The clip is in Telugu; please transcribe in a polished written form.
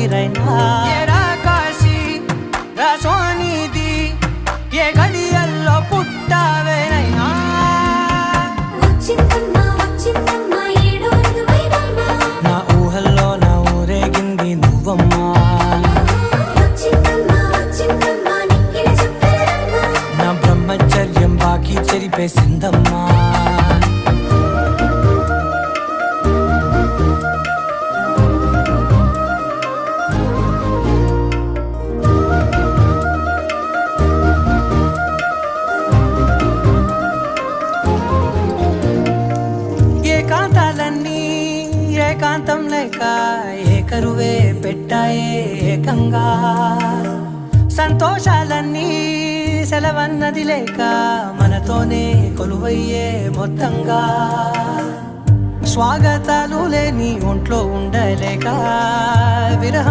రైనా కాశీ సోనిది ఏ గడియల్లో పుట్టావేనైనా నా ఊహల్లో నా ఊరేగింది నువ్వమ్మా నా బ్రహ్మచర్యం బాకీ చెరిపేసిందమ్మా ఏకాంతాలన్నీ ఏకాంతం లేక ఏకరువే పెట్టాయే ఏకంగా సంతోషాలన్నీ సెలవన్నది లేక మనతోనే కొలువయ్యే మొత్తంగా స్వాగతాలు లేని ఒంట్లో ఉండలేక విరహం